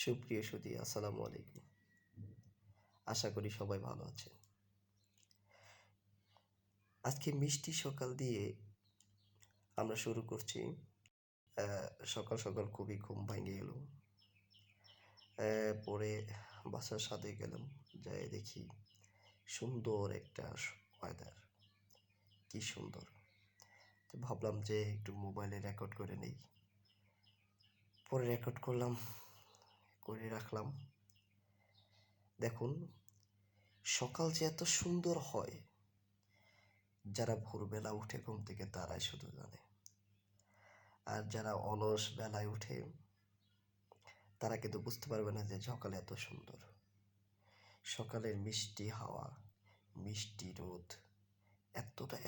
সুপ্রিয় সুধী, আসসালামু আলাইকুম। আশা করি সবাই ভালো আছে। আজকে মিষ্টি সকাল দিয়ে আমরা শুরু করছি। সকাল সকাল খুবই ঘুম ভেঙে গেল। পরে বাসার ছাদে গেলাম, যাই দেখি সুন্দর একটা ওয়েদার, কি সুন্দর। তো ভাবলাম যে একটু মোবাইলে রেকর্ড করে নেই। পরে রেকর্ড করলাম, করে রাখলাম। দেখুন, সকাল যে এত সুন্দর হয়, যারা ভোরবেলা উঠে ঘুম থেকে তারাই শুধু জানে। আর যারা অলস বেলায় উঠে তারা কিন্তু বুঝতে পারবে না যে সকালে এত সুন্দর। সকালের মিষ্টি হাওয়া, মিষ্টি রোদ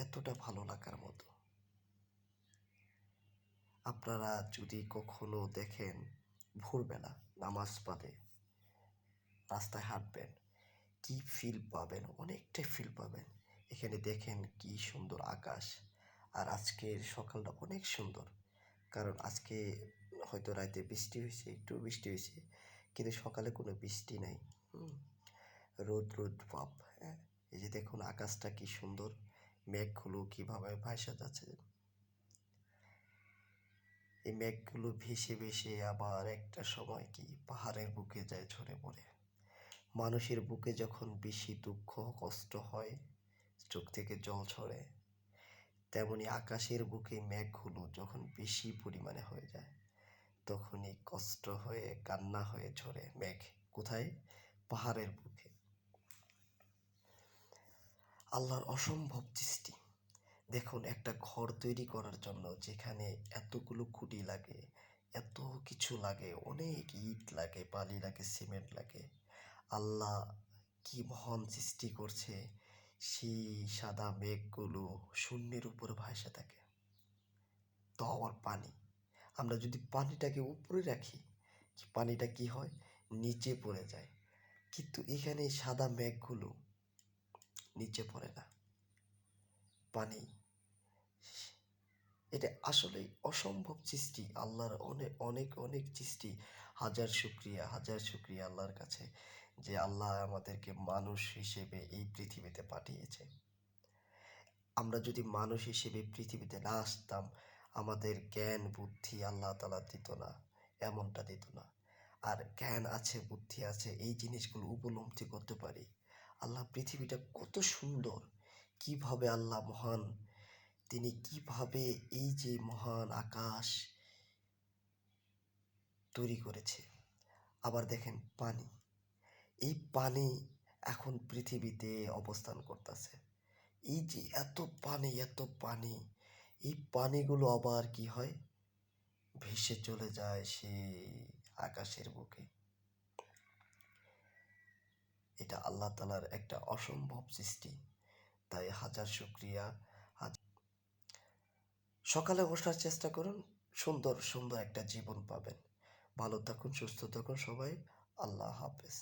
এতটা ভালো লাগার মতো। আপনারা যদি কখনো দেখেন ভোরবেলা নামাজ পড়ে রাস্তায় হাঁটবেন, কি ফিল পাবেন, অনেকটাই ফিল পাবেন। এখানে দেখেন কি সুন্দর আকাশ। আর আজকের সকালটা অনেক সুন্দর, কারণ আজকে হয়তো রাতে বৃষ্টি হয়েছে, একটু বৃষ্টি হয়েছে, কিন্তু সকালে কোনো বৃষ্টি নাই। রোদ রোদ ভাব। হ্যাঁ, এই যে দেখুন আকাশটা কি সুন্দর, মেঘগুলো কিভাবে ভাসে যাচ্ছে। এই মেঘগুলো ভেসে ভেসে আবার একটা সময় কি পাহাড়ের বুকে যায় ঝরে পড়ে। মানুষের বুকে যখন বেশি দুঃখ কষ্ট হয়, চোখ থেকে জল ঝরে, তেমনি আকাশের বুকে মেঘগুলো যখন বেশি পরিমাণে হয়ে যায়, তখনই কষ্ট হয়ে কান্না হয়ে ঝরে মেঘ। কোথায়? পাহাড়ের বুকে। আল্লাহর অসম্ভব সৃষ্টি। দেখুন, একটা ঘর তৈরি করার জন্য যেখানে এতগুলো খুঁটি লাগে, এত কিছু লাগে, অনেক ইট লাগে, বালি লাগে, সিমেন্ট লাগে, আল্লাহ কি মহান সৃষ্টি করছে। সেই সাদা মেঘগুলো শূন্যের উপর ভাসে থাকে। তো আবার পানি, আমরা যদি পানিটাকে উপরে রাখি, পানিটা কি হয়? নিচে পড়ে যায়। কিন্তু এখানে সাদা মেঘগুলো নিচে পড়ে না, পানি। এটা আসলেই অসম্ভব সৃষ্টি আল্লাহর। অনেক অনেক অনেক সৃষ্টি। হাজার শুকরিয়া আল্লাহর কাছে যে আল্লাহ আমাদেরকে মানুষ হিসেবে এই পৃথিবীতে পাঠিয়েছে। আমরা যদি মানুষ হিসেবে পৃথিবীতে না আসতাম, আমাদের জ্ঞান বুদ্ধি আল্লাহ তাআলা দিত না, এমনটা দিত না। আর জ্ঞান আছে, বুদ্ধি আছে, এই জিনিসগুলো উপলব্ধি করতে পারি। আল্লাহ পৃথিবীটা কত সুন্দর, কিভাবে আল্লাহ মহান, তিনি কিভাবে এই যে মহান আকাশ তৈরি করেছে। আবার দেখেন পানি, এই পানি এখন পৃথিবীতে অবস্থান করতেছে। এই যে এত পানি, এই পানিগুলো আবার কি হয়? ভেসে চলে যায় সেই আকাশের বুকে। এটা আল্লাহ তাআলার একটা অসম্ভব সৃষ্টি। তাই হাজার শুকরিয়া। সকালে ওঠার চেষ্টা করুন, সুন্দর সুন্দর একটা জীবন পাবেন। ভালো থাকুন, সুস্থ থাকুন সবাই। আল্লাহ হাফেজ।